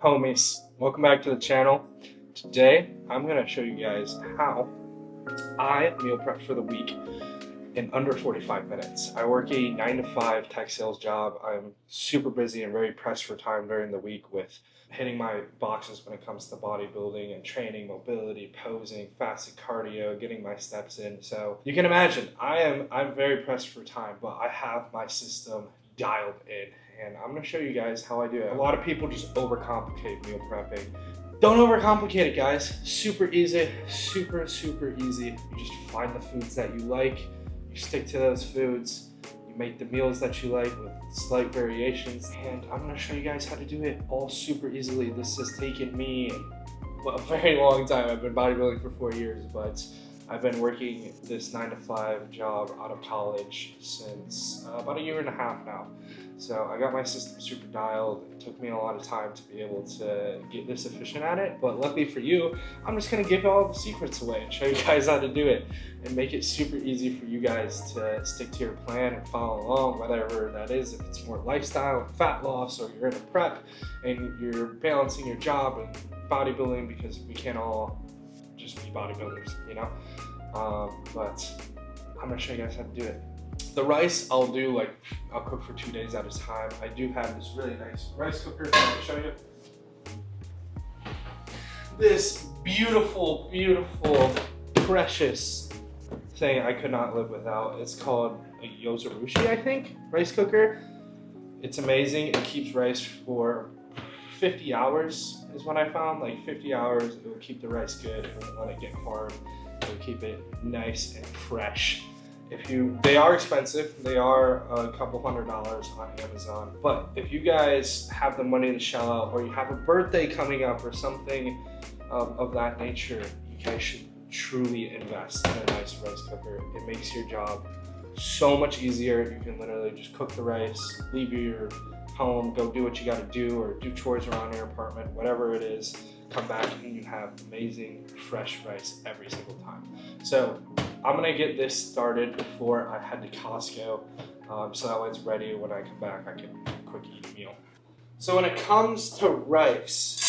Homies, welcome back to the channel. Today I'm gonna show you guys how I meal prep for the week in under 45 minutes. I work a 9 to 5 tech sales job. I'm super busy and very pressed for time during the week with hitting my boxes when it comes to bodybuilding and training, mobility, posing, fasted cardio, getting my steps in. So you can imagine I'm very pressed for time, but I have my system dialed in. And I'm gonna show you guys how I do it. A lot of people just overcomplicate meal prepping. Don't overcomplicate it, guys. Super easy, super easy. You just find the foods that you like, you stick to those foods, you make the meals that you like with slight variations, and I'm gonna show you guys how to do it all super easily. This has taken me a very long time. I've been bodybuilding for 4 years, but I've been working this 9 to 5 job out of college since about 1.5 years now. So I got my system super dialed. It took me a lot of time to be able to get this efficient at it, but luckily for you, I'm just gonna give all the secrets away and show you guys how to do it and make it super easy for you guys to stick to your plan and follow along, whatever that is. If it's more lifestyle, fat loss, or you're in a prep and you're balancing your job and bodybuilding, because we can't all just be bodybuilders, you know? But I'm gonna show you guys how to do it. The rice, I'll cook for 2 days at a time. I do have this really nice rice cooker. I'm gonna show you. This beautiful, precious thing I could not live without. It's called a Yozarushi, I think, rice cooker. It's amazing. It keeps rice for 50 hours is what I found. Like 50 hours, it will keep the rice good. It won't let it get hard. It will keep it nice and fresh. They are expensive. They are a couple $100 on Amazon. But if you guys have the money to shell out, or you have a birthday coming up or something of that nature, you guys should truly invest in a nice rice cooker. It makes your job so much easier. You can literally just cook the rice, leave your home, go do what you gotta do, or do chores around your apartment, whatever it is, come back and you have amazing fresh rice every single time. So I'm gonna get this started before I head to Costco, so that way it's ready. When I come back, I can quick eat a meal. So when it comes to rice,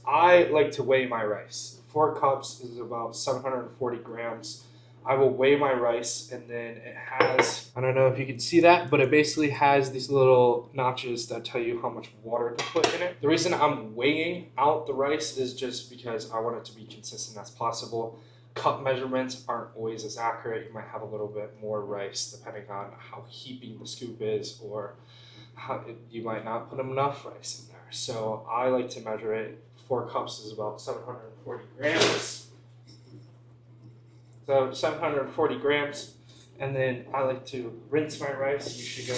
I like to weigh my rice. 4 cups is about 740 grams. I will weigh my rice, and then it has, I don't know if you can see that, but it basically has these little notches that tell you how much water to put in it. The reason I'm weighing out the rice is just because I want it to be consistent as possible. Cup measurements aren't always as accurate. You might have a little bit more rice depending on how heaping the scoop is, or you might not put enough rice in there. So I like to measure it. 4 cups is about 740 grams. So 740 grams, and then I like to rinse my rice. You should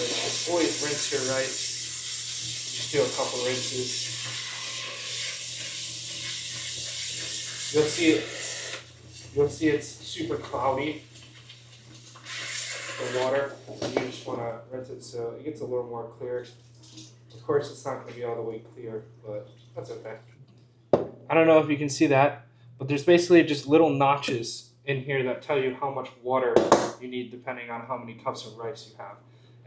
always rinse your rice. Just do a couple rinses. You'll see it's super cloudy, the water. You just want to rinse it so it gets a little more clear. Of course, it's not going to be all the way clear, but that's okay. I don't know if you can see that, but there's basically just little notches in here that tell you how much water you need depending on how many cups of rice you have.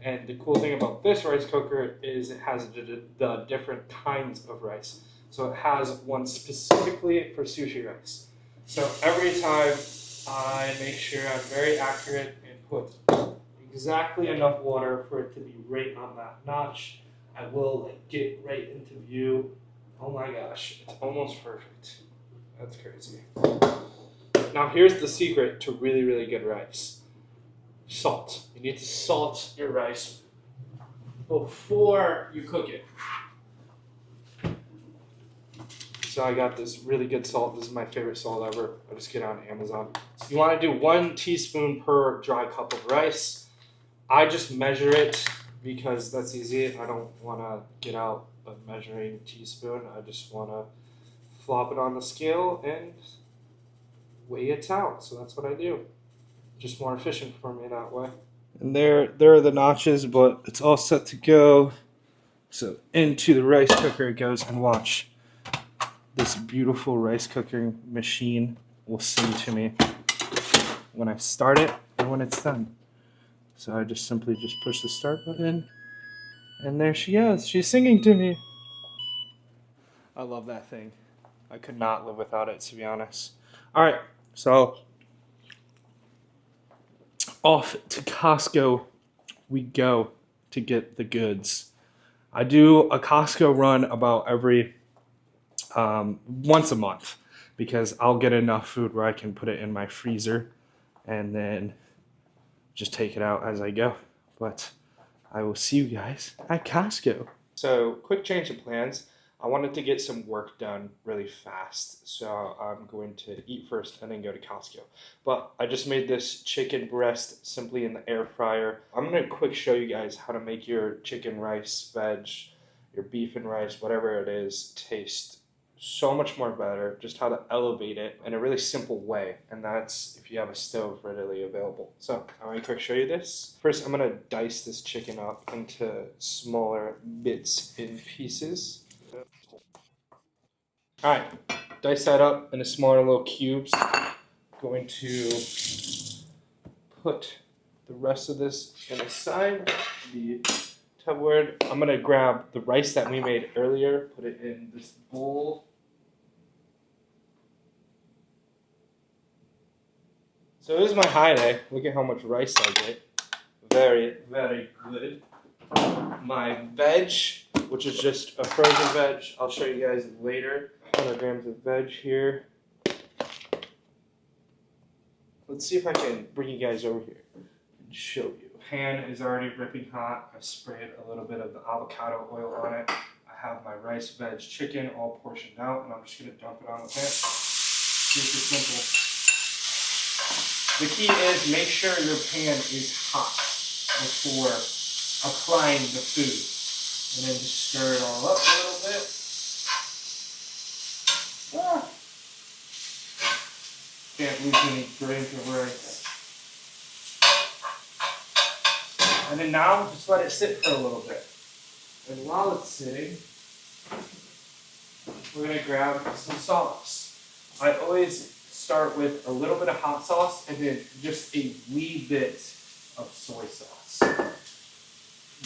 And the cool thing about this rice cooker is it has the different kinds of rice. So it has one specifically for sushi rice. So every time I make sure I'm very accurate and put exactly enough water for it to be right on that notch. I will get right into view. Oh my gosh, it's almost perfect. That's crazy. Now here's the secret to really good rice. Salt. You need to salt your rice before you cook it. So I got this really good salt. This is my favorite salt ever. I just get it on Amazon. You want to do 1 teaspoon per dry cup of rice. I just measure it because that's easy. I don't want to get out a measuring teaspoon. I just want to flop it on the scale and weigh it out. So that's what I do. Just more efficient for me that way. And there are the notches, but it's all set to go. So into the rice cooker it goes, and watch. This beautiful rice cooking machine will sing to me when I start it and when it's done. So I just simply push the start button, And there she is. She's singing to me. I love that thing. I could not live without it, to be honest. All right, so off to Costco we go to get the goods. I do a Costco run about every once a month because I'll get enough food where I can put it in my freezer and then just take it out as I go. But I will see you guys at Costco. So, quick change of plans. I wanted to get some work done really fast, so I'm going to eat first and then go to Costco. But I just made this chicken breast simply in the air fryer. I'm going to quick show you guys how to make your chicken, rice, veg, your beef and rice, whatever it is, taste so much more better, just how to elevate it in a really simple way, and that's if you have a stove readily available. So I'm going to quick show you this. First, I'm going to dice this chicken up into smaller bits and pieces. Alright, dice that up into smaller little cubes. Going to put the rest of this in a side, the Tupperware. I'm going to grab the rice that we made earlier, put it in this bowl. So this is my high day. Look at how much rice I get. Very, very good. My veg, which is just a frozen veg. I'll show you guys later. 100 grams of veg here. Let's see if I can bring you guys over here and show you. Pan is already ripping hot. I sprayed a little bit of the avocado oil on it. I have my rice, veg, chicken all portioned out, and I'm just going to dump it on the pan. Super simple. The key is make sure your pan is hot before applying the food. And then just stir it all up a little bit. Can't lose any grains of rice. And then now just let it sit for a little bit. And while it's sitting, we're going to grab some sauce. I always start with a little bit of hot sauce and then just a wee bit of soy sauce.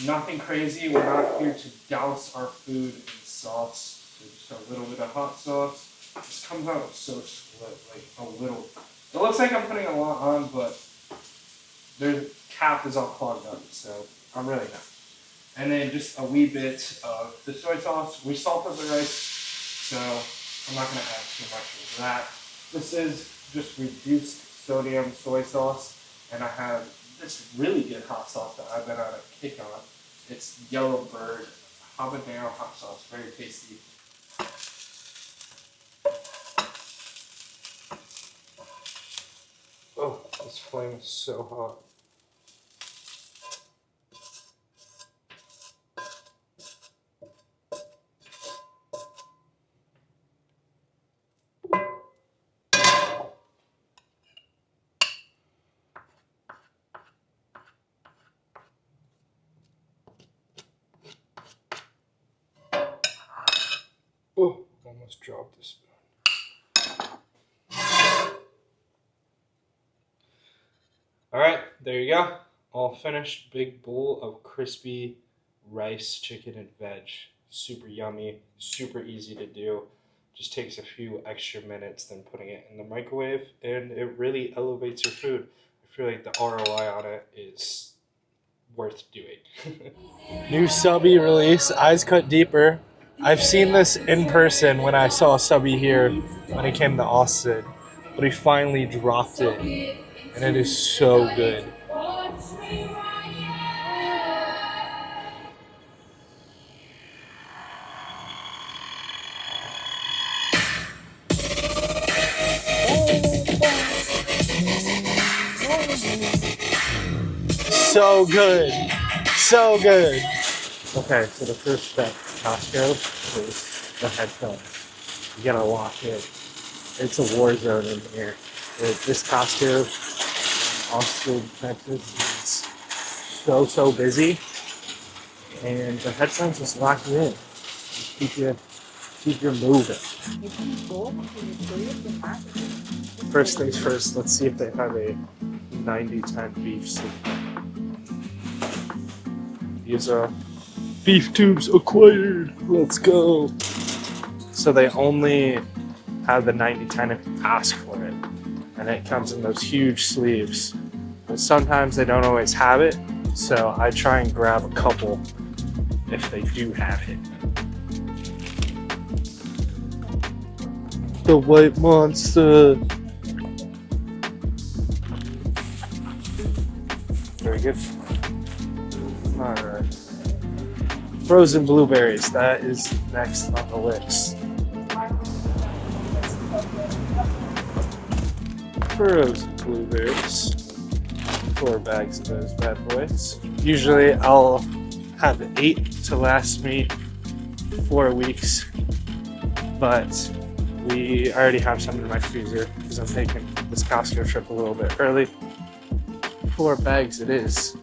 Nothing crazy. We're not here to douse our food in sauce. So just a little bit of hot sauce. This comes out so split, like a little. It looks like I'm putting a lot on, but their cap is all clogged up, so I'm really not. And then just a wee bit of the soy sauce. We salted the rice, so I'm not going to add too much of that. This is just reduced sodium soy sauce, and I have this really good hot sauce that I've been on a kick on. It's Yellow Bird habanero hot sauce, very tasty. Oh, this flame is so hot. Oh, almost dropped the spoon. Alright, there you go. All finished. Big bowl of crispy rice, chicken, and veg. Super yummy, super easy to do. Just takes a few extra minutes than putting it in the microwave, and it really elevates your food. I feel like the ROI on it is worth doing. New Subby release, Eyes Cut Deeper. I've seen this in person when I saw Subby here when he came to Austin, but he finally dropped it, and it is so good. So good. So good. Okay, so the first step, Costco, is the headphones. You gotta lock in. It's a war zone in here. This Costco in Austin, Texas, is so busy. And the headphones just lock you in. Just keep you moving. First things first, let's see if they have a 90-10 beef soup. These are Beef tubes acquired. Let's go. So they only have the 90/10 if you ask for it. And it comes in those huge sleeves. But sometimes they don't always have it. So I try and grab a couple if they do have it. The white monster. Very good. Alright. Frozen blueberries, that is next on the list. Frozen blueberries. 4 bags of those bad boys. Usually I'll have 8 to last me 4 weeks, but I already have some in my freezer because I'm taking this Costco trip a little bit early. 4 bags it is.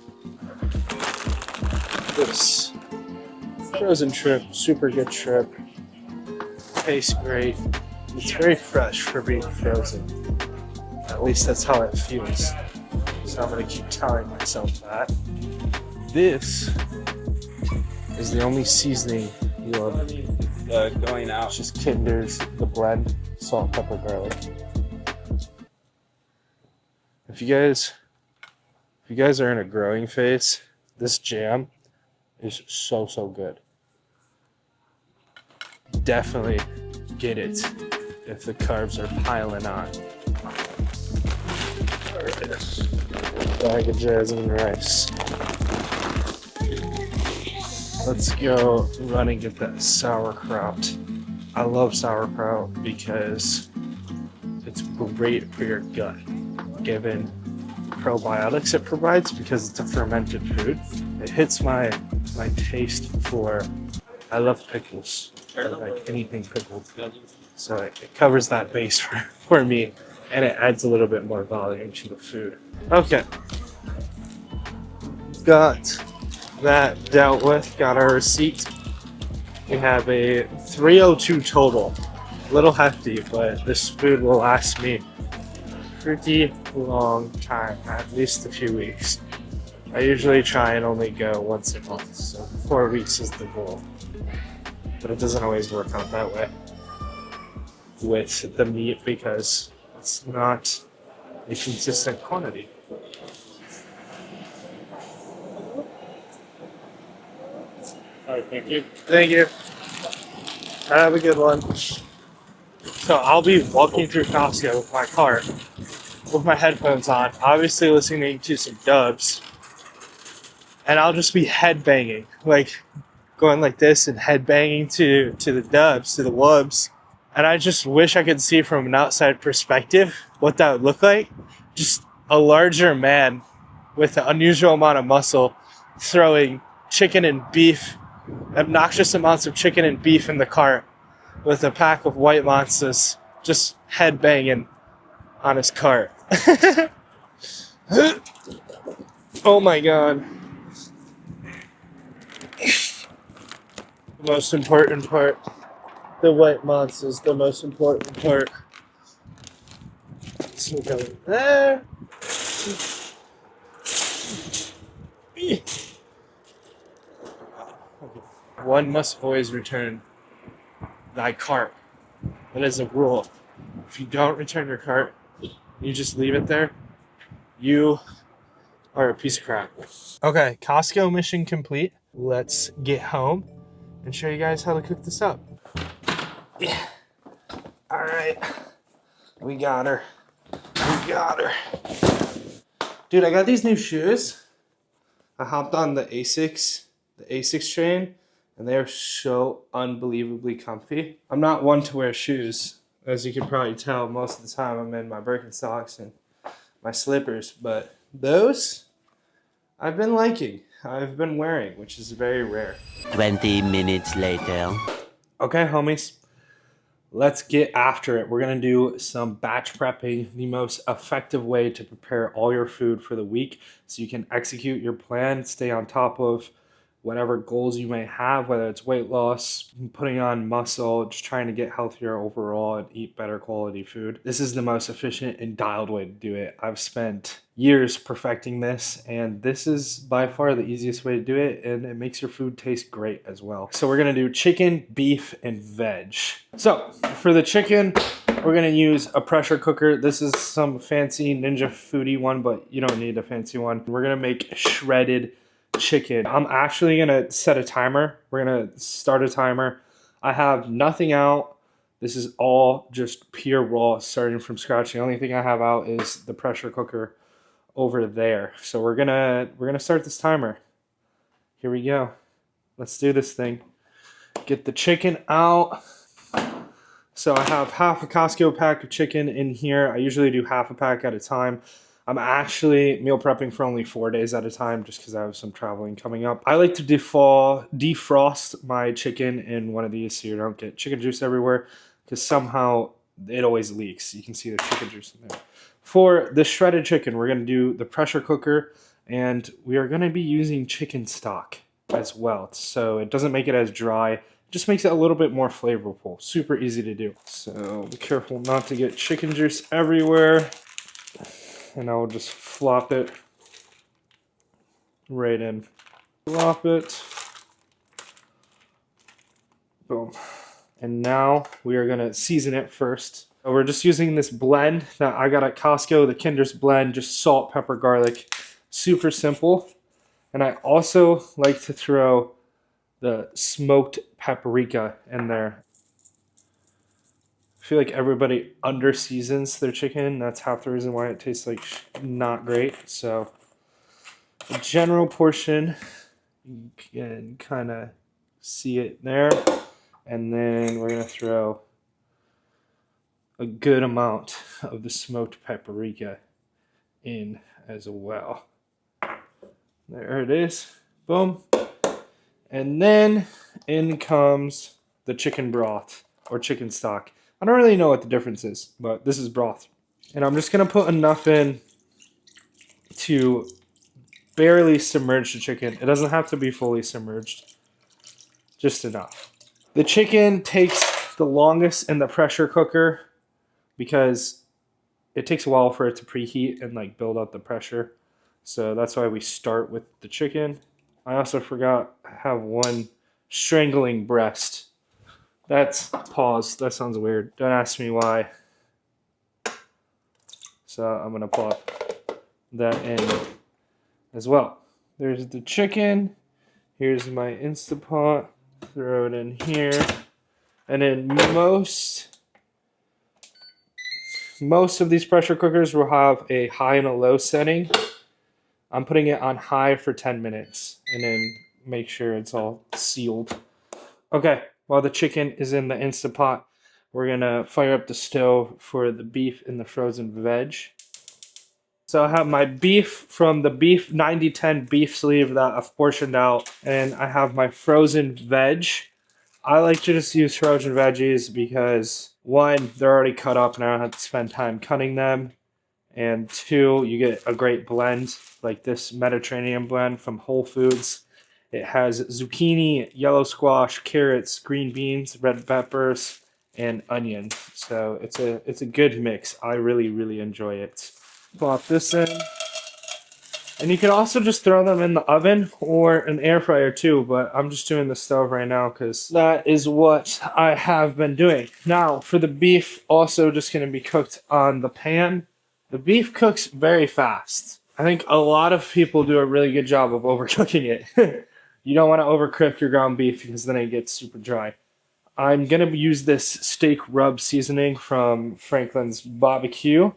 This frozen shrimp, super good shrimp. Tastes great. It's very fresh for being frozen. At least that's how it feels. So I'm gonna keep telling myself that. This is the only seasoning you love. Going out. It's just Kinder's, the blend, salt, pepper, garlic. If you guys are in a growing phase, this jam is so good. Definitely get it if the carbs are piling on. Alright, bag of jasmine rice. Let's go run and get that sauerkraut. I love sauerkraut because it's great for your gut, given probiotics it provides because it's a fermented food. It hits my taste for, I love pickles, or like anything pickled. So it covers that base for me, and it adds a little bit more volume to the food. Okay. Got that dealt with, got our receipt. We have a 302 total. A little hefty, but this food will last me pretty long time, at least a few weeks. I usually try and only go once a month, so 4 weeks is the goal. But it doesn't always work out that way with the meat because it's not a consistent quantity. Alright, thank you. Thank you. Have a good one. So I'll be walking through Costco with my cart, with my headphones on, obviously listening to some dubs, and I'll just be headbanging, like going like this and headbanging to the dubs, to the wubs. And I just wish I could see from an outside perspective what that would look like. Just a larger man with an unusual amount of muscle throwing chicken and beef, obnoxious amounts of chicken and beef in the cart with a pack of white monsters just headbanging on his cart. Oh my god. The most important part. The white monsters, the most important part. So go there. One must always return thy cart. That is a rule. If you don't return your cart, you just leave it there, you are a piece of crap. Okay, Costco mission complete. Let's get home and show you guys how to cook this up. Yeah. All right. We got her. Dude, I got these new shoes. I hopped on the ASICS train, and they are so unbelievably comfy. I'm not one to wear shoes. As you can probably tell, most of the time I'm in my Birkenstocks and my slippers, but those I've been liking. I've been wearing, which is very rare. 20 minutes later. Okay, homies. Let's get after it. We're going to do some batch prepping, the most effective way to prepare all your food for the week so you can execute your plan, stay on top of whatever goals you may have, whether it's weight loss, putting on muscle, just trying to get healthier overall and eat better quality food. This is the most efficient and dialed way to do it. I've spent years perfecting this, and this is by far the easiest way to do it, and it makes your food taste great as well. So we're gonna do chicken, beef, and veg. So for the chicken, we're gonna use a pressure cooker. This is some fancy Ninja Foodie one, but you don't need a fancy one. We're gonna make shredded chicken. I'm actually gonna set a timer. We're gonna start a timer. I have nothing out. This is all just pure raw, starting from scratch. The only thing I have out is the pressure cooker over there. So we're gonna start this timer. Here we go. Let's do this thing. Get the chicken out. So I have half a Costco pack of chicken in here. I usually do half a pack at a time. I'm actually meal prepping for only 4 days at a time just because I have some traveling coming up. I like to defrost my chicken in one of these so you don't get chicken juice everywhere, because somehow it always leaks. You can see the chicken juice in there. For the shredded chicken, we're going to do the pressure cooker, and we are going to be using chicken stock as well. So it doesn't make it as dry. It just makes it a little bit more flavorful. Super easy to do. So be careful not to get chicken juice everywhere. And I'll just flop it right in. Flop it. Boom. And now we are going to season it first. We're just using this blend that I got at Costco, the Kinder's blend, just salt, pepper, garlic. Super simple. And I also like to throw the smoked paprika in there. I feel like everybody under seasons their chicken. That's half the reason why it tastes like not great. So a general portion, you can kind of see it there. And then we're going to throw a good amount of the smoked paprika in as well. There it is. Boom. And then in comes the chicken broth or chicken stock. I don't really know what the difference is, but this is broth. And I'm just going to put enough in to barely submerge the chicken. It doesn't have to be fully submerged, just enough. The chicken takes the longest in the pressure cooker because it takes a while for it to preheat and like build up the pressure. So that's why we start with the chicken. I also forgot I have one strangling breast. That's pause. That sounds weird. Don't ask me why. So I'm gonna plop that in as well. There's the chicken. Here's my Instapot. Throw it in here. And in most of these pressure cookers will have a high and a low setting. I'm putting it on high for 10 minutes and then make sure it's all sealed. Okay, while the chicken is in the Instapot, we're gonna fire up the stove for the beef and the frozen veg. So I have my beef from the beef 90-10 beef sleeve that I've portioned out, and I have my frozen veg. I like to just use frozen veggies because one, they're already cut up and I don't have to spend time cutting them. And two, you get a great blend like this Mediterranean blend from Whole Foods. It has zucchini, yellow squash, carrots, green beans, red peppers, and onion. So it's a good mix. I really enjoy it. Plop this in. And you can also just throw them in the oven or an air fryer too, but I'm just doing the stove right now because that is what I have been doing. Now for the beef, also just going to be cooked on the pan. The beef cooks very fast. I think a lot of people do a really good job of overcooking it. You don't want to overcook your ground beef because then it gets super dry. I'm going to use this steak rub seasoning from Franklin's Barbecue.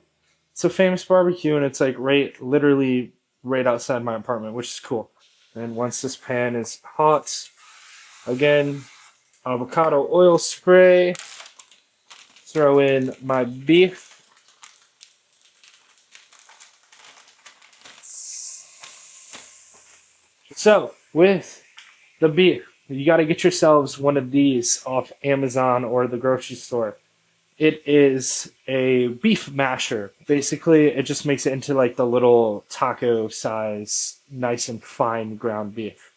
It's a famous barbecue and it's like literally right outside my apartment, which is cool. And once this pan is hot, again, avocado oil spray, throw in my beef. So, with the beef, you got to get yourselves one of these off Amazon or the grocery store. It is a beef masher. Basically, it just makes it into like the little taco size, nice and fine ground beef.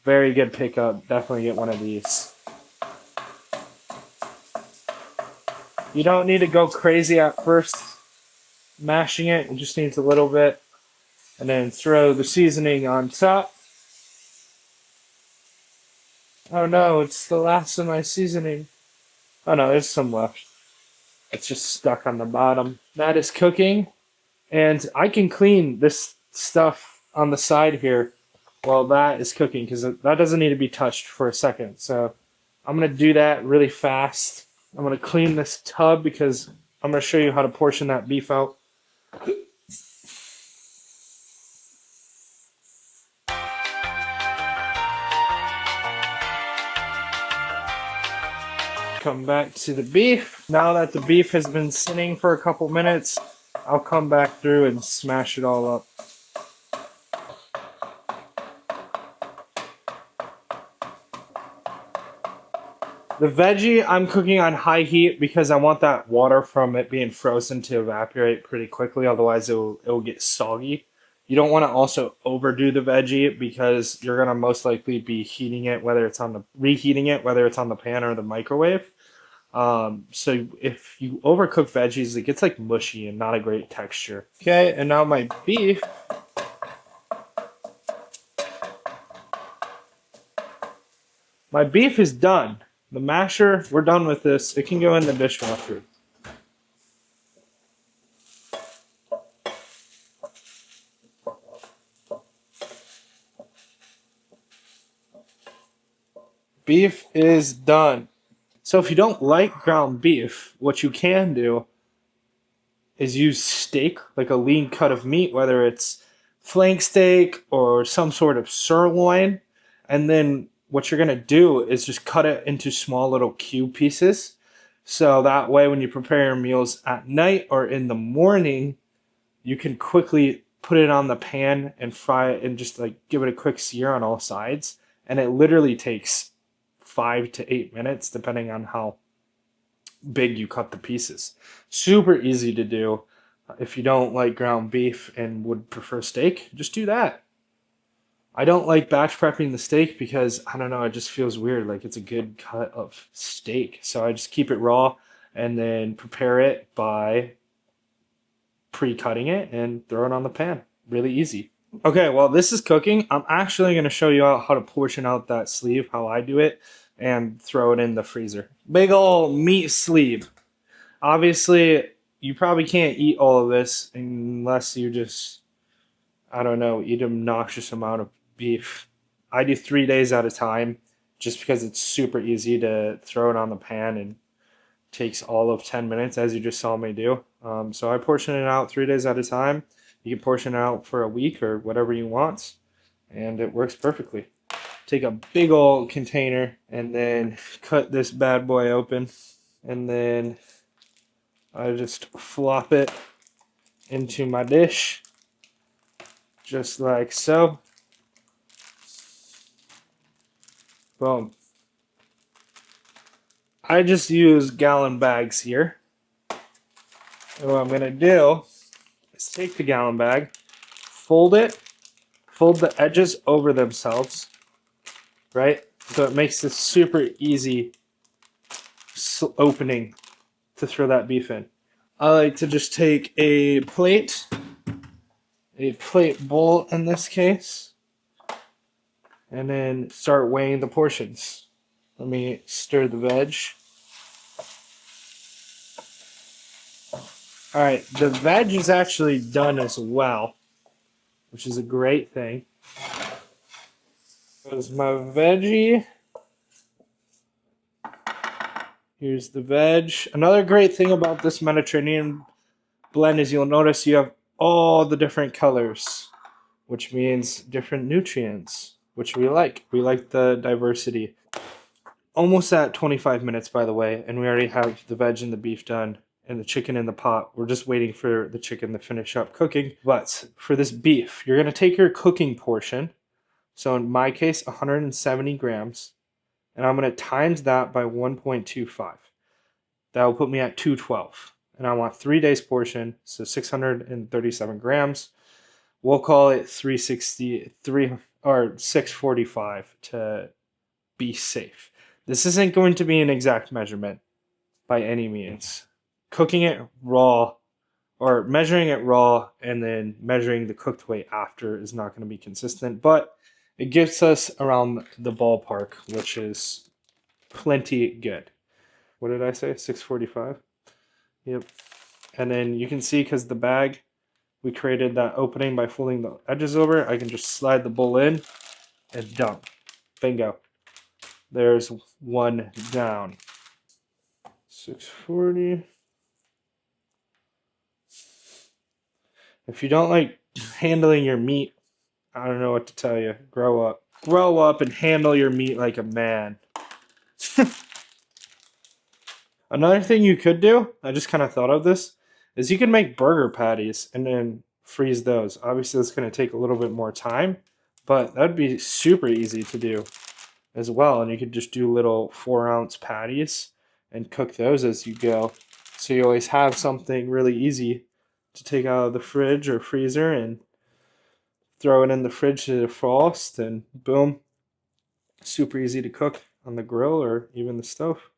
Very good pickup. Definitely get one of these. You don't need to go crazy at first mashing it. It just needs a little bit. And then throw the seasoning on top. Oh no, it's the last of my seasoning. Oh no, there's some left. It's just stuck on the bottom. That is cooking. And I can clean this stuff on the side here while that is cooking because that doesn't need to be touched for a second. So I'm going to do that really fast. I'm going to clean this tub because I'm going to show you how to portion that beef out. Come back to the beef. Now that the beef has been sitting for a couple minutes, I'll come back through and smash it all up. The veggie I'm cooking on high heat because I want that water from it being frozen to evaporate pretty quickly, otherwise it will get soggy. You don't want to also overdo the veggie because you're going to most likely be heating it, reheating it, whether it's on the pan or the microwave. So if you overcook veggies, it gets like mushy and not a great texture. Okay, and now my beef. My beef is done. The masher, we're done with this. It can go in the dishwasher. Beef is done. So if you don't like ground beef, what you can do is use steak, like a lean cut of meat, whether it's flank steak or some sort of sirloin. And then what you're going to do is just cut it into small little cube pieces. So that way when you prepare your meals at night or in the morning, you can quickly put it on the pan and fry it and just like give it a quick sear on all sides. And it literally takes 5 to 8 minutes, depending on how big you cut the pieces. Super easy to do. If you don't like ground beef and would prefer steak, just do that. I don't like batch prepping the steak because, I don't know, it just feels weird. Like it's a good cut of steak. So I just keep it raw and then prepare it by pre-cutting it and throw it on the pan. Really easy. Okay, while this is cooking, I'm actually going to show you how to portion out that sleeve, how I do it, and throw it in the freezer. Big ol' meat sleeve. Obviously, you probably can't eat all of this unless you just, I don't know, eat an obnoxious amount of beef. I do 3 days at a time just because it's super easy to throw it on the pan and takes all of 10 minutes, as you just saw me do. So I portion it out 3 days at a time. You can portion it out for a week or whatever you want, and it works perfectly. Take a big old container and then cut this bad boy open, and then I just flop it into my dish, just like so. Boom. I just use gallon bags here. And what I'm going to do is take the gallon bag, fold it, fold the edges over themselves, right? So it makes this super easy opening to throw that beef in. I like to just take a plate bowl in this case, and then start weighing the portions. Let me stir the veg. Alright, the veg is actually done as well, which is a great thing. Here's my veggie. Here's the veg. Another great thing about this Mediterranean blend is you'll notice you have all the different colors, which means different nutrients, which we like. We like the diversity. Almost at 25 minutes, by the way, and we already have the veg and the beef done and the chicken in the pot. We're just waiting for the chicken to finish up cooking. But for this beef, you're going to take your cooking portion. So in my case, 170 grams. And I'm going to times that by 1.25. That will put me at 212. And I want 3 days portion, so 637 grams. We'll call it 360, or 645 to be safe. This isn't going to be an exact measurement by any means. Cooking it raw or measuring it raw and then measuring the cooked weight after is not going to be consistent, but it gets us around the ballpark, which is plenty good. What did I say? 645? Yep. And then you can see because the bag, we created that opening by folding the edges over, I can just slide the bowl in and dump. Bingo. There's one down. 640. If you don't like handling your meat, I don't know what to tell you. Grow up. Grow up and handle your meat like a man. Another thing you could do, I just kind of thought of this, is you can make burger patties and then freeze those. Obviously, it's going to take a little bit more time, but that'd be super easy to do as well. And you could just do little 4-ounce patties and cook those as you go. So you always have something really easy to take out of the fridge or freezer and throw it in the fridge to defrost, and boom, super easy to cook on the grill or even the stove.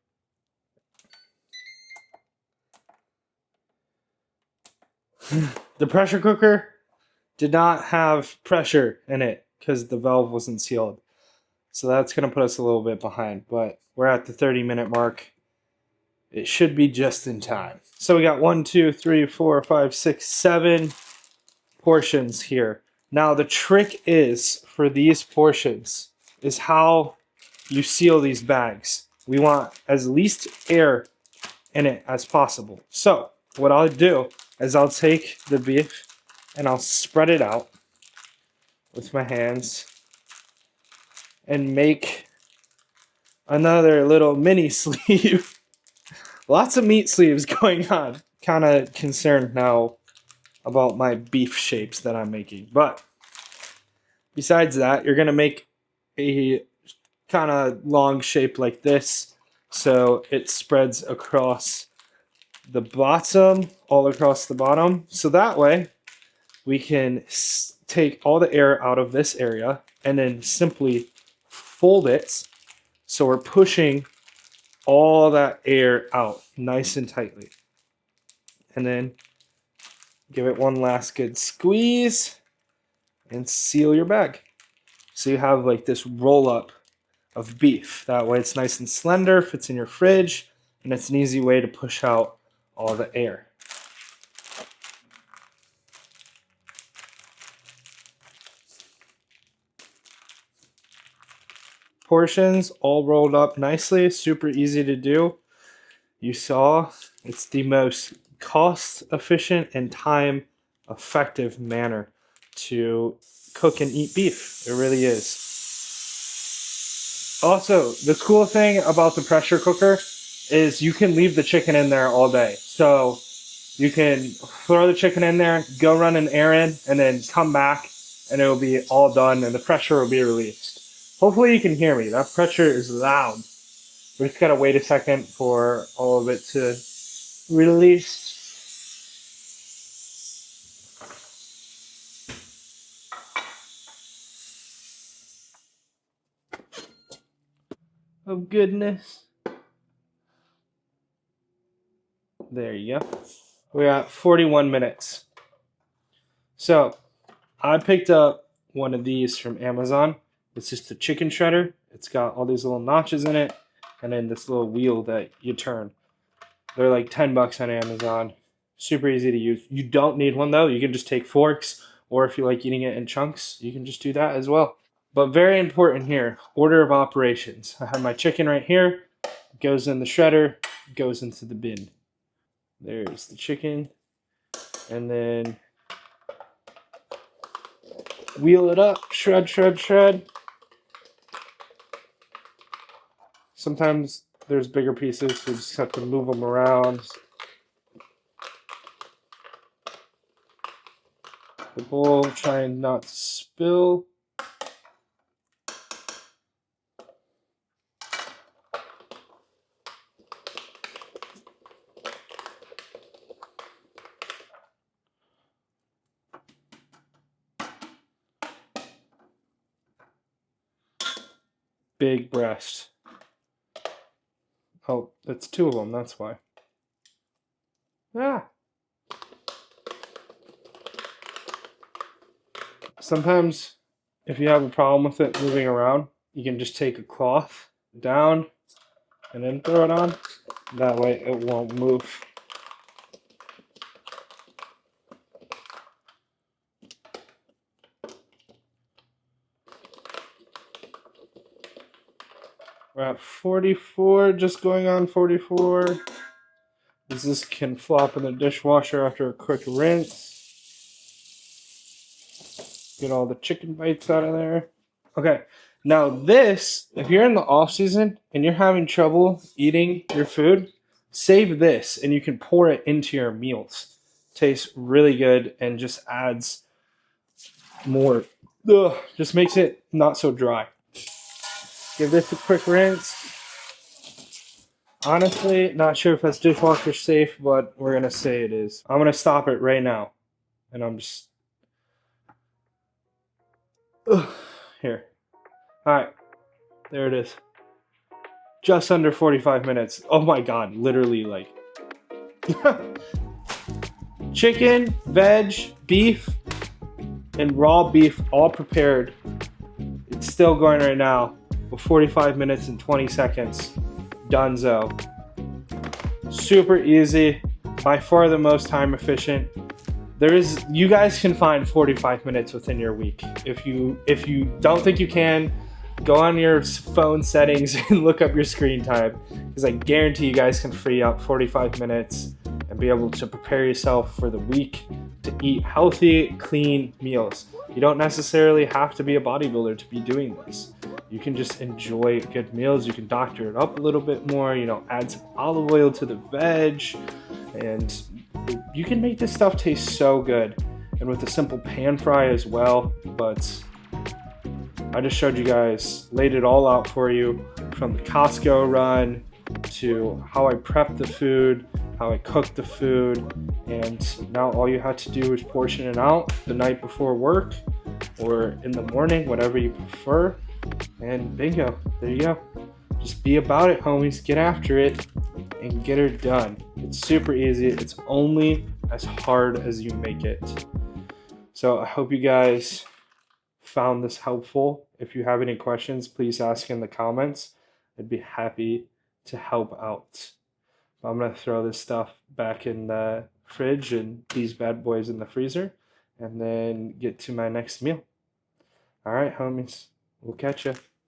The pressure cooker did not have pressure in it because the valve wasn't sealed. So that's going to put us a little bit behind, but we're at the 30-minute mark. It should be just in time. So we got 1, 2, 3, 4, 5, 6, 7 portions here. Now the trick is for these portions is how you seal these bags. We want as least air in it as possible. So what I'll do is I'll take the beef and I'll spread it out with my hands and make another little mini sleeve. Lots of meat sleeves going on. Kind of concerned now about my beef shapes that I'm making. But besides that, you're going to make a kind of long shape like this so it spreads across the bottom, all across the bottom. So that way we can take all the air out of this area and then simply fold it so we're pushing all that air out nice and tightly. And then give it one last good squeeze and seal your bag. So you have like this roll up of beef. That way it's nice and slender, fits in your fridge, and it's an easy way to push out all the air. Portions all rolled up nicely, super easy to do. You saw it's the most cost efficient and time effective manner to cook and eat beef. It really is. Also, the cool thing about the pressure cooker is you can leave the chicken in there all day. So you can throw the chicken in there, go run an errand, and then come back and it'll be all done and the pressure will be released. Hopefully you can hear me. That pressure is loud. We just gotta wait a second for all of it to release. Oh goodness. There you go. We're at 41 minutes. So I picked up one of these from Amazon. It's just a chicken shredder. It's got all these little notches in it and then this little wheel that you turn. They're like 10 bucks on Amazon. Super easy to use. You don't need one though. You can just take forks, or if you like eating it in chunks, you can just do that as well. But very important here, order of operations. I have my chicken right here. Goes in the shredder, goes into the bin. There's the chicken. And then wheel it up, shred, shred, shred. Sometimes there's bigger pieces, so you just have to move them around. The bowl, trying not to spill. big breast. Oh, it's 2 of them, that's why. Ah. Sometimes, if you have a problem with it moving around, you can just take a cloth down and then throw it on. That way it won't move. We're at 44, just going on 44. This can flop in the dishwasher after a quick rinse. Get all the chicken bites out of there. Okay, now this, if you're in the off season and you're having trouble eating your food, save this and you can pour it into your meals. Tastes really good and just adds more. Just makes it not so dry. Give this a quick rinse. Honestly, not sure if that's dishwasher safe, but we're gonna say it is. I'm gonna stop it right now, and I'm just here. All right, there it is. Just under 45 minutes. Oh my god, literally like chicken, veg, beef, and raw beef all prepared. It's still going right now with 45 minutes and 20 seconds. Dunzo. Super easy, by far the most time efficient. You guys can find 45 minutes within your week. If you don't think you can, go on your phone settings and look up your screen time, because I guarantee you guys can free up 45 minutes and be able to prepare yourself for the week to eat healthy, clean meals. You don't necessarily have to be a bodybuilder to be doing this. You can just enjoy good meals. You can doctor it up a little bit more, add some olive oil to the veg, and you can make this stuff taste so good. And with a simple pan fry as well. But I just showed you guys, laid it all out for you, from the Costco run to how I prep the food, how I cook the food, and now all you have to do is portion it out the night before work or in the morning, whatever you prefer, and bingo, there you go. Just be about it, homies. Get after it and get her done. It's super easy. It's only as hard as you make it. So I hope you guys found this helpful. If you have any questions, please ask in the comments. I'd be happy to help out. I'm gonna throw this stuff back in the fridge and these bad boys in the freezer, and then get to my next meal. All right, homies, we'll catch ya.